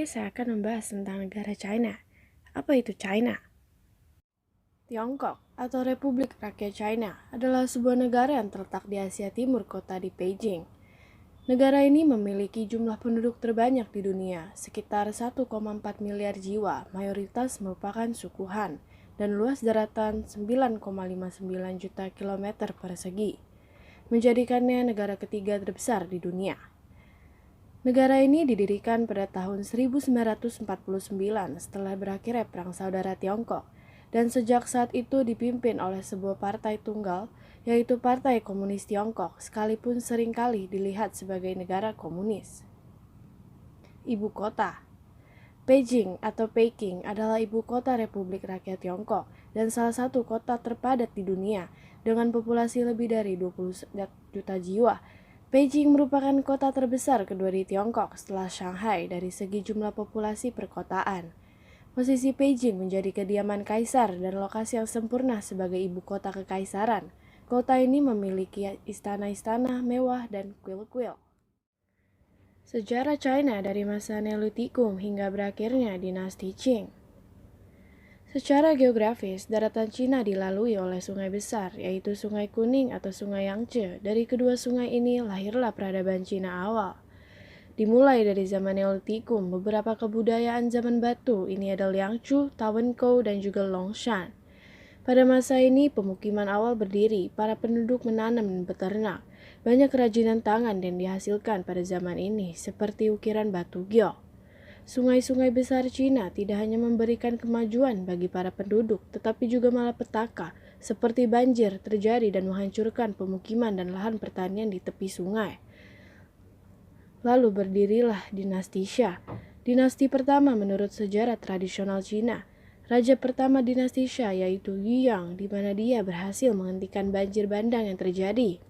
saya akan membahas tentang negara China. Apa itu China? Tiongkok atau Republik Rakyat China adalah sebuah negara yang terletak di Asia Timur, kota di Beijing. Negara ini memiliki jumlah penduduk terbanyak di dunia, sekitar 1,4 miliar jiwa, mayoritas merupakan suku Han, dan luas daratan 9,59 juta kilometer persegi, menjadikannya negara ketiga terbesar di dunia. Negara ini didirikan pada tahun 1949 setelah berakhirnya Perang Saudara Tiongkok, dan sejak saat itu dipimpin oleh sebuah partai tunggal, yaitu Partai Komunis Tiongkok, sekalipun seringkali dilihat sebagai negara komunis. Ibu kota Beijing atau Peking adalah ibu kota Republik Rakyat Tiongkok dan salah satu kota terpadat di dunia dengan populasi lebih dari 20 juta jiwa. Beijing merupakan kota terbesar kedua di Tiongkok setelah Shanghai dari segi jumlah populasi perkotaan. Posisi Beijing menjadi kediaman kaisar dan lokasi yang sempurna sebagai ibu kota kekaisaran. Kota ini memiliki istana-istana mewah dan kuil-kuil. Sejarah China dari masa Neolitikum hingga berakhirnya dinasti Qing. Secara geografis, daratan Cina dilalui oleh sungai besar, yaitu Sungai Kuning atau Sungai Yangtze. Dari kedua sungai ini lahirlah peradaban Cina awal. Dimulai dari zaman Neolitikum, beberapa kebudayaan zaman batu, ini adalah Liangzhu, Tawenkou, dan juga Longshan. Pada masa ini, pemukiman awal berdiri, para penduduk menanam dan beternak. Banyak kerajinan tangan yang dihasilkan pada zaman ini, seperti ukiran batu giok. Sungai-sungai besar Cina tidak hanya memberikan kemajuan bagi para penduduk, tetapi juga malapetaka, seperti banjir terjadi dan menghancurkan pemukiman dan lahan pertanian di tepi sungai. Lalu berdirilah dinasti Xia. Dinasti pertama menurut sejarah tradisional Cina. Raja pertama dinasti Xia yaitu Yueyang, di mana dia berhasil menghentikan banjir bandang yang terjadi.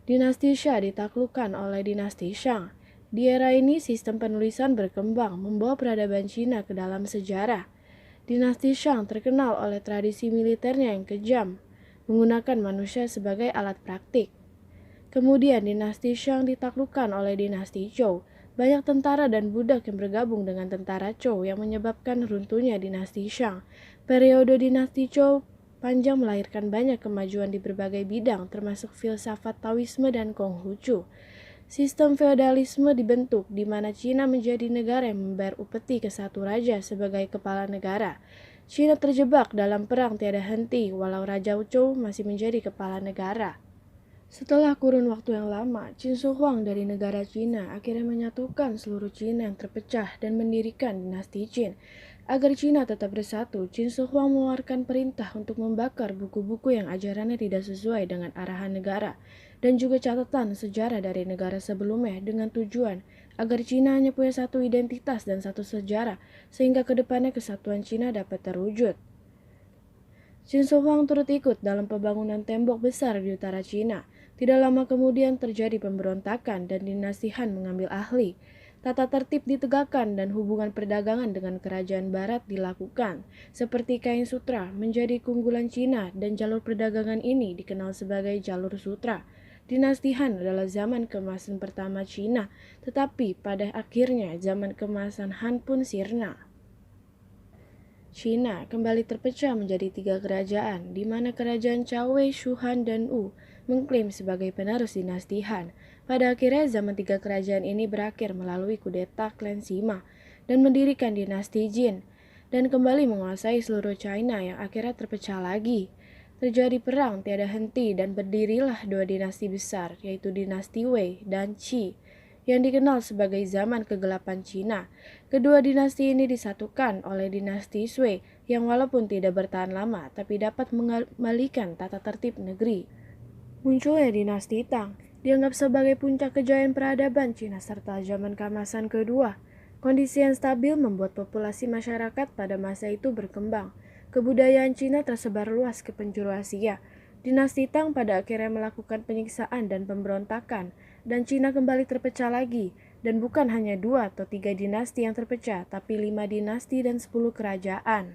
Dinasti Xia ditaklukkan oleh dinasti Shang. Di era ini sistem penulisan berkembang, membawa peradaban Cina ke dalam sejarah. Dinasti Shang terkenal oleh tradisi militernya yang kejam, menggunakan manusia sebagai alat praktik. Kemudian dinasti Shang ditaklukkan oleh dinasti Zhou. Banyak tentara dan budak yang bergabung dengan tentara Zhou yang menyebabkan runtuhnya dinasti Shang. Periode dinasti Zhou panjang melahirkan banyak kemajuan di berbagai bidang, termasuk filsafat Taoisme dan Konghucu. Sistem feodalisme dibentuk, di mana Cina menjadi negara yang membayar upeti ke satu raja sebagai kepala negara. Cina terjebak dalam perang tiada henti, walau Raja Zhou masih menjadi kepala negara. Setelah kurun waktu yang lama, Qin Shi Huang dari negara Cina akhirnya menyatukan seluruh Cina yang terpecah dan mendirikan dinasti Qin. Agar Cina tetap bersatu, Qin Shi Huang mengeluarkan perintah untuk membakar buku-buku yang ajarannya tidak sesuai dengan arahan negara, dan juga catatan sejarah dari negara sebelumnya dengan tujuan agar Cina hanya punya satu identitas dan satu sejarah, sehingga kedepannya kesatuan Cina dapat terwujud. Qin Shi Huang turut ikut dalam pembangunan tembok besar di utara Cina. Tidak lama kemudian terjadi pemberontakan dan dinasti Han mengambil alih. Tata tertib ditegakkan dan hubungan perdagangan dengan kerajaan barat dilakukan, seperti kain sutra menjadi keunggulan Cina dan jalur perdagangan ini dikenal sebagai jalur sutra. Dinasti Han adalah zaman keemasan pertama Cina, tetapi pada akhirnya zaman keemasan Han pun sirna. Cina kembali terpecah menjadi 3 kerajaan, di mana kerajaan Cao Wei, Shu Han, dan Wu mengklaim sebagai penerus dinasti Han. Pada akhirnya zaman 3 kerajaan ini berakhir melalui kudeta klan Sima dan mendirikan dinasti Jin, dan kembali menguasai seluruh China yang akhirnya terpecah lagi. Terjadi perang tiada henti dan berdirilah 2 dinasti besar, yaitu dinasti Wei dan Qi, yang dikenal sebagai zaman kegelapan Cina. Kedua dinasti ini disatukan oleh dinasti Sui yang walaupun tidak bertahan lama tapi dapat mengembalikan tata tertib negeri. Munculnya dinasti Tang dianggap sebagai puncak kejayaan peradaban Cina serta zaman keemasan kedua. Kondisi yang stabil membuat populasi masyarakat pada masa itu berkembang. Kebudayaan Cina tersebar luas ke penjuru Asia. Dinasti Tang pada akhirnya melakukan penyiksaan dan pemberontakan, dan Cina kembali terpecah lagi, dan bukan hanya 2 atau 3 dinasti yang terpecah, tapi 5 dinasti dan 10 kerajaan.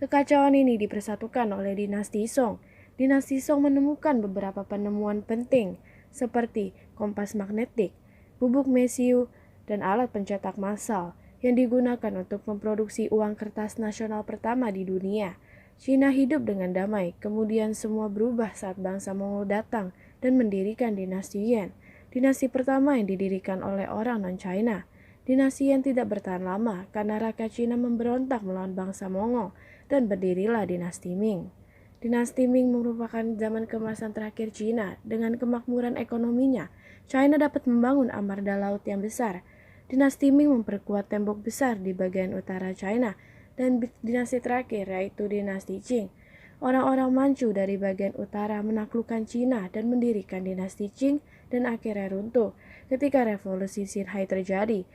Kekacauan ini dipersatukan oleh dinasti Song. Dinasti Song menemukan beberapa penemuan penting, seperti kompas magnetik, bubuk mesiu, dan alat pencetak massal yang digunakan untuk memproduksi uang kertas nasional pertama di dunia. Cina hidup dengan damai, kemudian semua berubah saat bangsa Mongol datang dan mendirikan dinasti Yuan, dinasti pertama yang didirikan oleh orang non-China. Dinasti Yuan tidak bertahan lama karena rakyat Cina memberontak melawan bangsa Mongol dan berdirilah dinasti Ming. Dinasti Ming merupakan zaman keemasan terakhir Cina. Dengan kemakmuran ekonominya, China dapat membangun armada laut yang besar. Dinasti Ming memperkuat tembok besar di bagian utara China, dan dinasti terakhir yaitu dinasti Qing. Orang-orang Manchu dari bagian utara menaklukkan Cina dan mendirikan dinasti Qing dan akhirnya runtuh ketika revolusi Xinhai terjadi.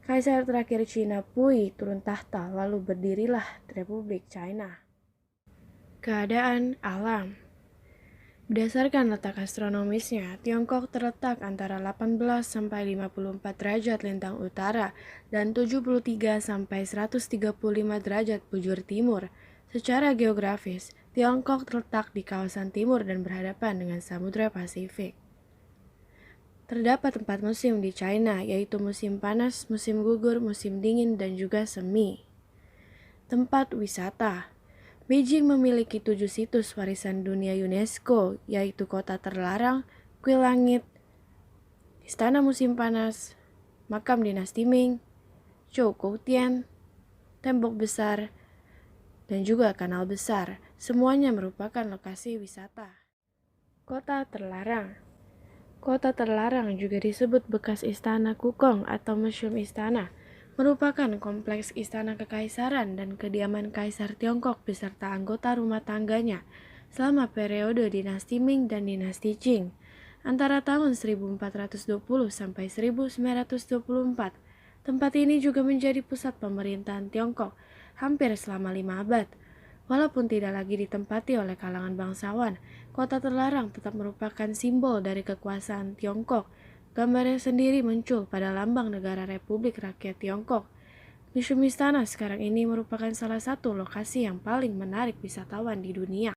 Kaisar terakhir Cina Pui turun tahta lalu berdirilah Republik China. Keadaan alam. Berdasarkan letak astronomisnya, Tiongkok terletak antara 18 sampai 54 derajat lintang utara dan 73 sampai 135 derajat bujur timur. Secara geografis, Tiongkok terletak di kawasan timur dan berhadapan dengan Samudra Pasifik. Terdapat 4 musim di China, yaitu musim panas, musim gugur, musim dingin, dan juga semi. Tempat wisata. Beijing memiliki 7 situs warisan dunia UNESCO, yaitu Kota Terlarang, Kuil Langit, Istana Musim Panas, Makam Dinasti Ming, Zhoukoutian, Tembok Besar, dan juga Kanal Besar. Semuanya merupakan lokasi wisata. Kota Terlarang. Kota Terlarang juga disebut bekas Istana Kukong atau Museum Istana, merupakan kompleks istana kekaisaran dan kediaman Kaisar Tiongkok beserta anggota rumah tangganya selama periode dinasti Ming dan dinasti Qing antara tahun 1420 sampai 1924. Tempat ini juga menjadi pusat pemerintahan Tiongkok hampir selama 5 abad. Walaupun tidak lagi ditempati oleh kalangan bangsawan, Kota Terlarang tetap merupakan simbol dari kekuasaan Tiongkok. Gambarnya sendiri muncul pada lambang negara Republik Rakyat Tiongkok. Museum Istana sekarang ini merupakan salah satu lokasi yang paling menarik wisatawan di dunia.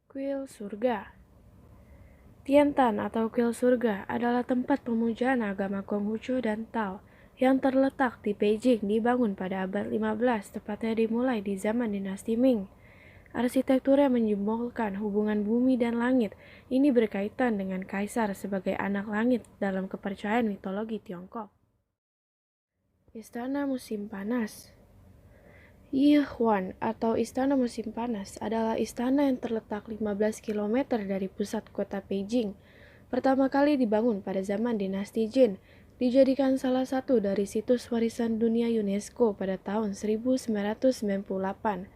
Kuil Surga. Tiantan atau Kuil Surga adalah tempat pemujaan agama Konghucu dan Tao yang terletak di Beijing, dibangun pada abad 15, tepatnya dimulai di zaman dinasti Ming. Arsitekturnya menyimbolkan hubungan bumi dan langit. Ini berkaitan dengan kaisar sebagai anak langit dalam kepercayaan mitologi Tiongkok. Istana Musim Panas. Yihuan atau Istana Musim Panas adalah istana yang terletak 15 km dari pusat kota Beijing. Pertama kali dibangun pada zaman dinasti Jin, dijadikan salah satu dari situs warisan dunia UNESCO pada tahun 1998.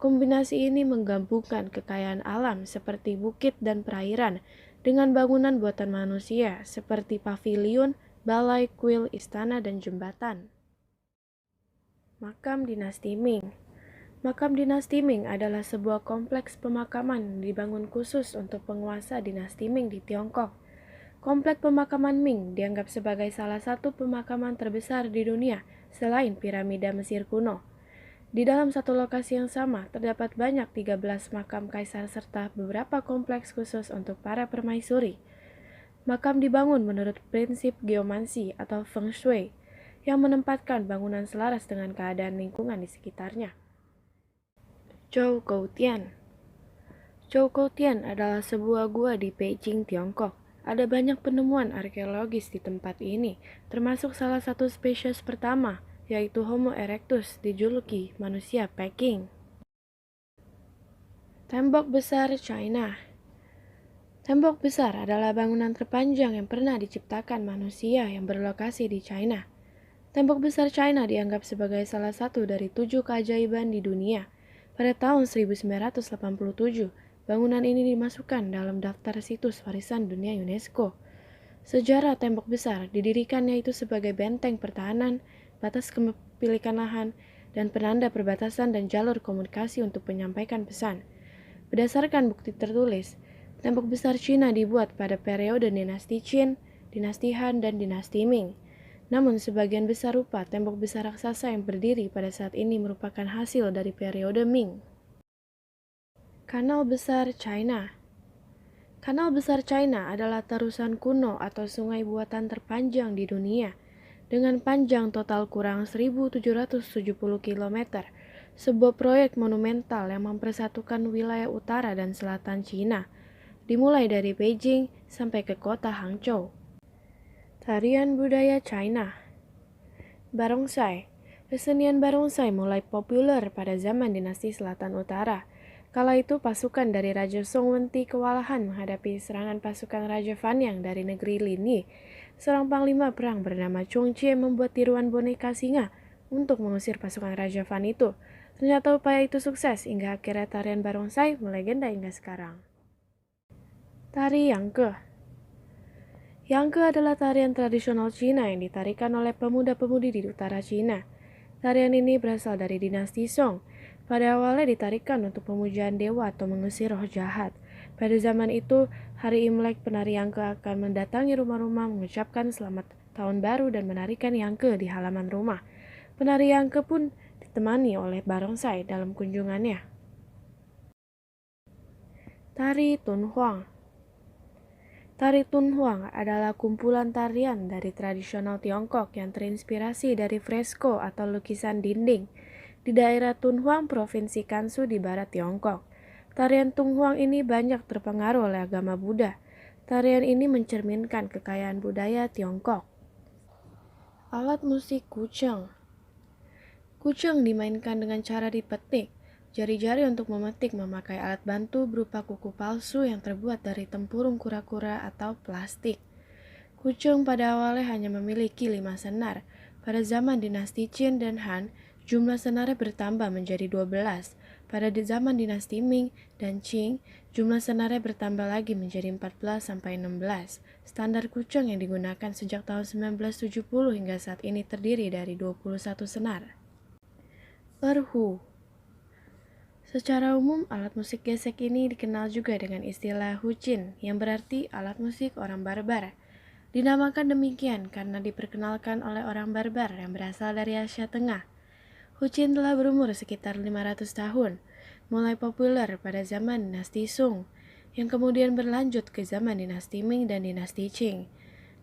Kombinasi ini menggabungkan kekayaan alam seperti bukit dan perairan dengan bangunan buatan manusia seperti paviliun, balai, kuil, istana, dan jembatan. Makam Dinasti Ming. Makam Dinasti Ming adalah sebuah kompleks pemakaman yang dibangun khusus untuk penguasa Dinasti Ming di Tiongkok. Kompleks pemakaman Ming dianggap sebagai salah satu pemakaman terbesar di dunia selain piramida Mesir kuno. Di dalam satu lokasi yang sama, terdapat banyak 13 makam kaisar serta beberapa kompleks khusus untuk para permaisuri. Makam dibangun menurut prinsip geomansi atau feng shui, yang menempatkan bangunan selaras dengan keadaan lingkungan di sekitarnya. Zhoukoutian. Zhoukoutian adalah sebuah gua di Beijing, Tiongkok. Ada banyak penemuan arkeologis di tempat ini, termasuk salah satu spesies pertama, yaitu Homo erectus, dijuluki manusia Peking. Tembok Besar China. Tembok besar adalah bangunan terpanjang yang pernah diciptakan manusia yang berlokasi di China. Tembok Besar China dianggap sebagai salah satu dari 7 keajaiban di dunia. Pada tahun 1987, bangunan ini dimasukkan dalam daftar situs warisan dunia UNESCO. Sejarah tembok besar didirikannya itu sebagai benteng pertahanan, batas kepemilikan lahan, dan penanda perbatasan dan jalur komunikasi untuk menyampaikan pesan. Berdasarkan bukti tertulis, tembok besar Cina dibuat pada periode dinasti Qin, dinasti Han, dan dinasti Ming. Namun sebagian besar rupa tembok besar raksasa yang berdiri pada saat ini merupakan hasil dari periode Ming. Kanal Besar China. Kanal Besar China adalah terusan kuno atau sungai buatan terpanjang di dunia, dengan panjang total kurang 1.770 km, sebuah proyek monumental yang mempersatukan wilayah utara dan selatan Cina, dimulai dari Beijing sampai ke kota Hangzhou. Tarian budaya China. Barongsai. Kesenian barongsai mulai populer pada zaman dinasti Selatan Utara. Kala itu pasukan dari Raja Songwenti kewalahan menghadapi serangan pasukan Raja Fanyang dari negeri Linyi. Seorang panglima perang bernama Chong Chie membuat tiruan boneka singa untuk mengusir pasukan Raja Fan itu. Ternyata upaya itu sukses hingga akhirnya tarian barongsai melegenda hingga sekarang. Tari Yangke. Yangke adalah tarian tradisional Cina yang ditarikan oleh pemuda-pemudi di utara Cina. Tarian ini berasal dari dinasti Song. Pada awalnya ditarikan untuk pemujaan dewa atau mengusir roh jahat. Pada zaman itu, hari Imlek penari Yangke akan mendatangi rumah-rumah mengucapkan selamat tahun baru dan menarikan Yangke di halaman rumah. Penari Yangke pun ditemani oleh barongsai dalam kunjungannya. Tari Tunhuang. Tari Tunhuang adalah kumpulan tarian dari tradisional Tiongkok yang terinspirasi dari fresko atau lukisan dinding di daerah Tunhuang, Provinsi Gansu di barat Tiongkok. Tarian Tunhuang ini banyak terpengaruh oleh agama Buddha. Tarian ini mencerminkan kekayaan budaya Tiongkok. Alat musik kucheng. Kucheng dimainkan dengan cara dipetik. Jari-jari untuk memetik memakai alat bantu berupa kuku palsu yang terbuat dari tempurung kura-kura atau plastik. Kucheng pada awalnya hanya memiliki 5 senar. Pada zaman dinasti Qin dan Han, jumlah senarnya bertambah menjadi 12. Pada zaman dinasti Ming dan Qing, jumlah senarnya bertambah lagi menjadi 14-16. Standar kucheng yang digunakan sejak tahun 1970 hingga saat ini terdiri dari 21 senar. Erhu. Secara umum, alat musik gesek ini dikenal juga dengan istilah huqin, yang berarti alat musik orang barbar. Dinamakan demikian karena diperkenalkan oleh orang barbar yang berasal dari Asia Tengah. Huqin telah berumur sekitar 500 tahun, mulai populer pada zaman dinasti Sung, yang kemudian berlanjut ke zaman dinasti Ming dan dinasti Qing.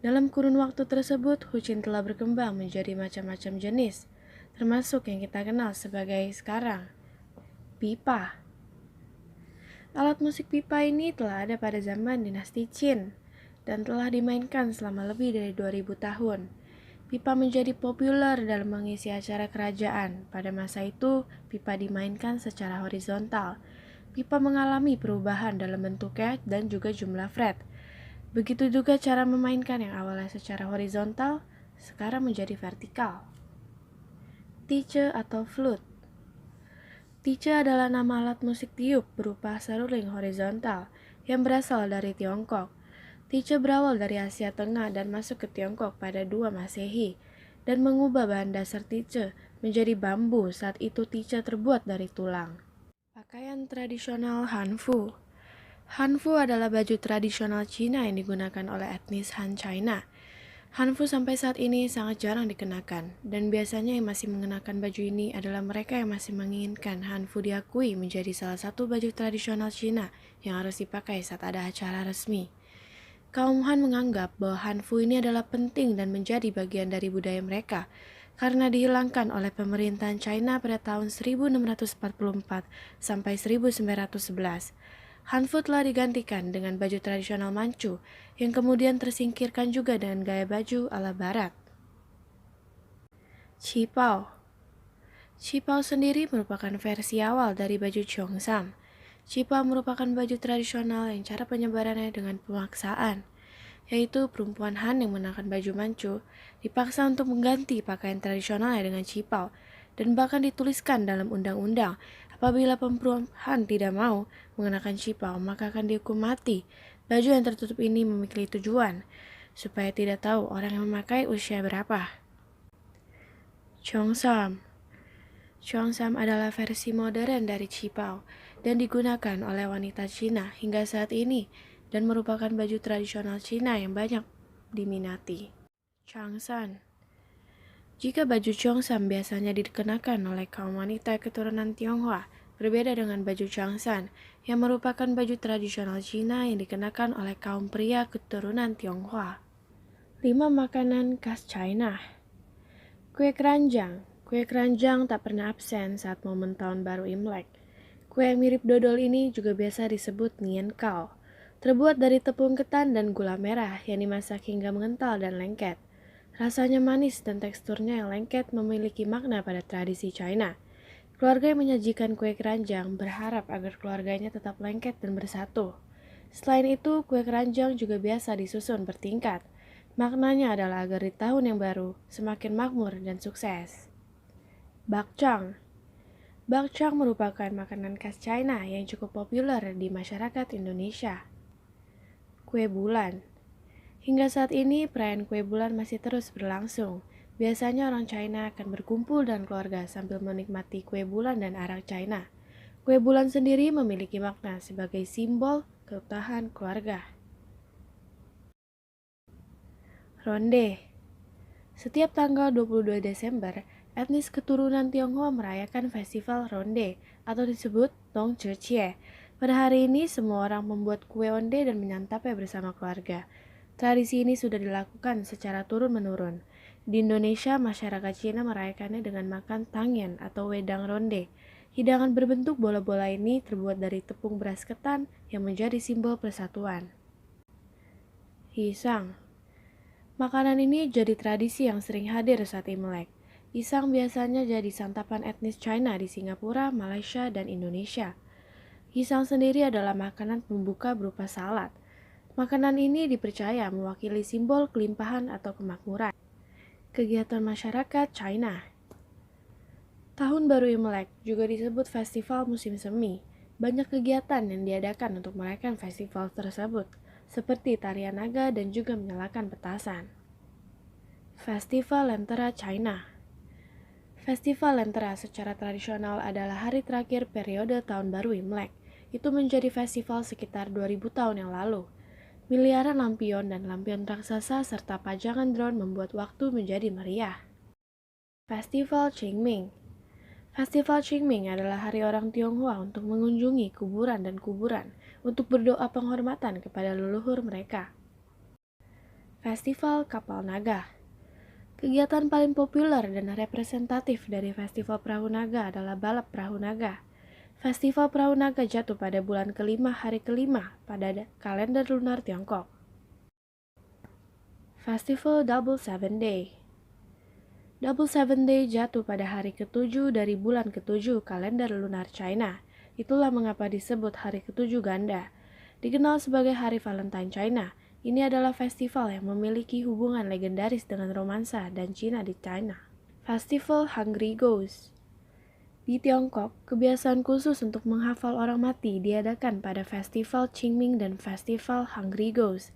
Dalam kurun waktu tersebut, huqin telah berkembang menjadi macam-macam jenis, termasuk yang kita kenal sebagai sekarang, pipa. Alat musik pipa ini telah ada pada zaman dinasti Qin dan telah dimainkan selama lebih dari 2000 tahun. Pipa menjadi populer dalam mengisi acara kerajaan. Pada masa itu, pipa dimainkan secara horizontal. Pipa mengalami perubahan dalam bentuknya dan juga jumlah fret. Begitu juga cara memainkan yang awalnya secara horizontal, sekarang menjadi vertikal. Tice atau flute. Tice adalah nama alat musik tiup berupa seruling horizontal yang berasal dari Tiongkok. Tice berawal dari Asia Tengah dan masuk ke Tiongkok pada 2 Masehi dan mengubah bahan dasar tice menjadi bambu. Saat itu tice terbuat dari tulang. Pakaian tradisional Hanfu. Hanfu adalah baju tradisional Cina yang digunakan oleh etnis Han China. Hanfu sampai saat ini sangat jarang dikenakan, dan biasanya yang masih mengenakan baju ini adalah mereka yang masih menginginkan Hanfu diakui menjadi salah satu baju tradisional Cina yang harus dipakai saat ada acara resmi. Kaum Han menganggap bahwa Hanfu ini adalah penting dan menjadi bagian dari budaya mereka, karena dihilangkan oleh pemerintahan China pada tahun 1644 sampai 1911. Hanfu telah digantikan dengan baju tradisional Manchu yang kemudian tersingkirkan juga dengan gaya baju ala barat. Qipao. Qipao sendiri merupakan versi awal dari baju Cheongsam. Qipao merupakan baju tradisional yang cara penyebarannya dengan pemaksaan, yaitu perempuan Han yang mengenakan baju Manchu dipaksa untuk mengganti pakaian tradisionalnya dengan qipao, dan bahkan dituliskan dalam undang-undang apabila perempuan Han tidak mau mengenakan qipao maka akan dihukum mati. Baju yang tertutup ini memiliki tujuan supaya tidak tahu orang yang memakai usia berapa. Cheongsam. Cheongsam adalah versi modern dari qipao dan digunakan oleh wanita Cina hingga saat ini dan merupakan baju tradisional Cina yang banyak diminati. Changsan. Jika baju Cheongsam biasanya dikenakan oleh kaum wanita keturunan Tionghoa, Berbeda dengan baju Changsan, yang merupakan baju tradisional Cina yang dikenakan oleh kaum pria keturunan Tionghoa. 5 makanan khas China. Kue keranjang. Kue keranjang tak pernah absen saat momen tahun baru Imlek. Kue yang mirip dodol ini juga biasa disebut Nian Kao. Terbuat dari tepung ketan dan gula merah yang dimasak hingga mengental dan lengket. Rasanya manis dan teksturnya yang lengket memiliki makna pada tradisi China. Keluarga yang menyajikan kue keranjang berharap agar keluarganya tetap lengket dan bersatu. Selain itu, kue keranjang juga biasa disusun bertingkat. Maknanya adalah agar di tahun yang baru semakin makmur dan sukses. Bakcang. Bakcang merupakan makanan khas China yang cukup populer di masyarakat Indonesia. Kue bulan. Hingga saat ini, perayaan kue bulan masih terus berlangsung. Biasanya orang China akan berkumpul dan keluarga sambil menikmati kue bulan dan arak China. Kue bulan sendiri memiliki makna sebagai simbol keutuhan keluarga. Ronde. Setiap tanggal 22 Desember, etnis keturunan Tionghoa merayakan festival Ronde atau disebut Dong Zhe. Pada hari ini, semua orang membuat kue onde dan menyantapnya bersama keluarga. Tradisi ini sudah dilakukan secara turun-menurun. Di Indonesia, masyarakat Cina merayakannya dengan makan tangyen atau wedang ronde. Hidangan berbentuk bola-bola ini terbuat dari tepung beras ketan yang menjadi simbol persatuan. Hisang. Makanan ini jadi tradisi yang sering hadir saat Imlek. Hisang biasanya jadi santapan etnis China di Singapura, Malaysia, dan Indonesia. Hisang sendiri adalah makanan pembuka berupa salad. Makanan ini dipercaya mewakili simbol kelimpahan atau kemakmuran. Kegiatan masyarakat China. Tahun Baru Imlek juga disebut festival musim semi. Banyak kegiatan yang diadakan untuk merayakan festival tersebut, seperti tarian naga dan juga menyalakan petasan. Festival Lentera China. Festival Lentera secara tradisional adalah hari terakhir periode Tahun Baru Imlek. Itu menjadi festival sekitar 2000 tahun yang lalu. Miliaran lampion dan lampion raksasa serta pajangan drone membuat waktu menjadi meriah. Festival Qingming. Festival Qingming adalah hari orang Tionghoa untuk mengunjungi kuburan dan kuburan untuk berdoa penghormatan kepada leluhur mereka. Festival Kapal Naga. Kegiatan paling populer dan representatif dari Festival Perahu Naga adalah balap perahu naga. Festival Perahu Naga jatuh pada bulan kelima hari kelima pada kalender lunar Tiongkok. Festival Double Seven Day. Double Seven Day jatuh pada hari ke-7 dari bulan ke-7 kalender lunar China. Itulah mengapa disebut hari ke-7 ganda. Dikenal sebagai Hari Valentine China, ini adalah festival yang memiliki hubungan legendaris dengan romansa dan Cina di China. Festival Hungry Ghost. Di Tiongkok, kebiasaan khusus untuk menghafal orang mati diadakan pada Festival Qingming dan Festival Hungry Ghost.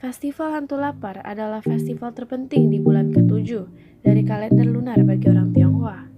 Festival Hantu Lapar adalah festival terpenting di bulan ke-7 dari kalender lunar bagi orang Tionghoa.